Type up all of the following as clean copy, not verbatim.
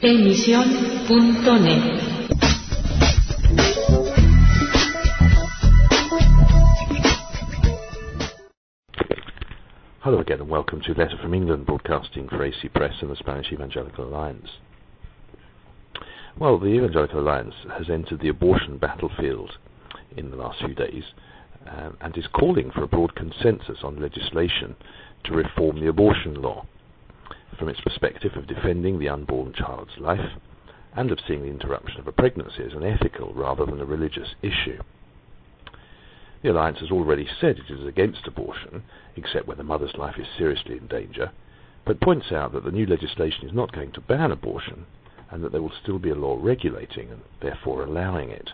Emisión.net. Hello again and welcome to Letter from England, broadcasting for AC Press and the Spanish Evangelical Alliance. Well, the Evangelical Alliance has entered the abortion battlefield in the last few days and is calling for a broad consensus on legislation to reform the abortion law from its perspective of defending the unborn child's life and of seeing the interruption of a pregnancy as an ethical rather than a religious issue. The Alliance has already said it is against abortion, except when the mother's life is seriously in danger, but points out that the new legislation is not going to ban abortion, and that there will still be a law regulating and therefore allowing it.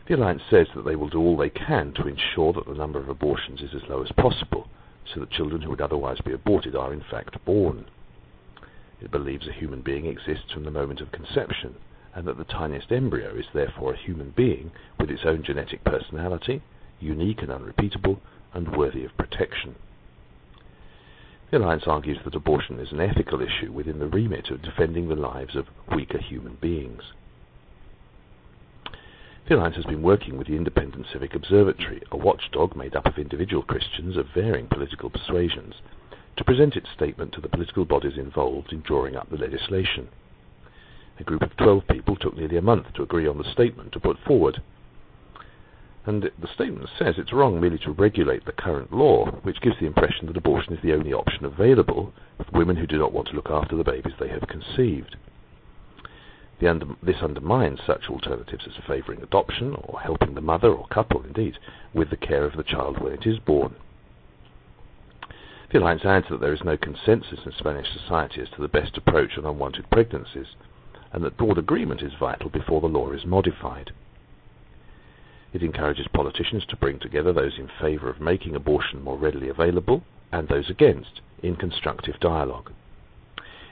The Alliance says that they will do all they can to ensure that the number of abortions is as low as possible, so that children who would otherwise be aborted are in fact born. It believes a human being exists from the moment of conception, and that the tiniest embryo is therefore a human being with its own genetic personality, unique and unrepeatable, and worthy of protection. The Alliance argues that abortion is an ethical issue within the remit of defending the lives of weaker human beings. The Alliance has been working with the Independent Civic Observatory, a watchdog made up of individual Christians of varying political persuasions, to present its statement to the political bodies involved in drawing up the legislation. A group of 12 people took nearly a month to agree on the statement to put forward. And the statement says it's wrong merely to regulate the current law, which gives the impression that abortion is the only option available for women who do not want to look after the babies they have conceived. This undermines such alternatives as favouring adoption, or helping the mother, or couple indeed, with the care of the child when it is born. The Alliance adds that there is no consensus in Spanish society as to the best approach on unwanted pregnancies, and that broad agreement is vital before the law is modified. It encourages politicians to bring together those in favour of making abortion more readily available and those against in constructive dialogue.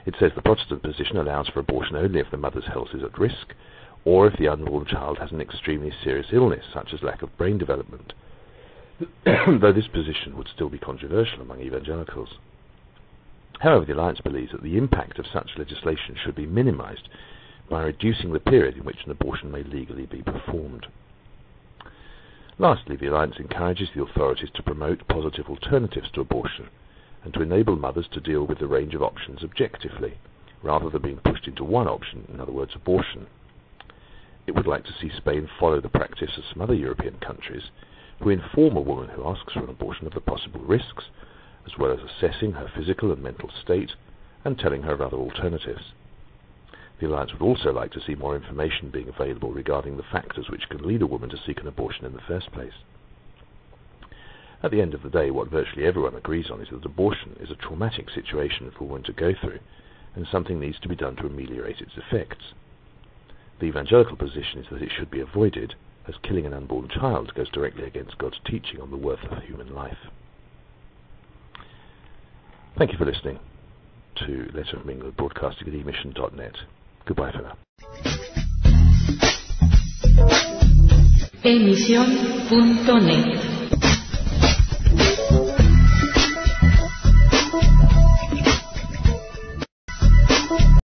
It says the Protestant position allows for abortion only if the mother's health is at risk, or if the unborn child has an extremely serious illness, such as lack of brain development, though this position would still be controversial among evangelicals. However, the Alliance believes that the impact of such legislation should be minimised by reducing the period in which an abortion may legally be performed. Lastly, the Alliance encourages the authorities to promote positive alternatives to abortion and to enable mothers to deal with the range of options objectively, rather than being pushed into one option, in other words, abortion. It would like to see Spain follow the practice of some other European countries, who inform a woman who asks for an abortion of the possible risks, as well as assessing her physical and mental state and telling her of other alternatives. The Alliance would also like to see more information being available regarding the factors which can lead a woman to seek an abortion in the first place. At the end of the day, what virtually everyone agrees on is that abortion is a traumatic situation for a woman to go through, and something needs to be done to ameliorate its effects. The evangelical position is that it should be avoided, as killing an unborn child goes directly against God's teaching on the worth of human life. Thank you for listening to Letter from England, broadcasting at emission.net. Goodbye for now. Emisión.net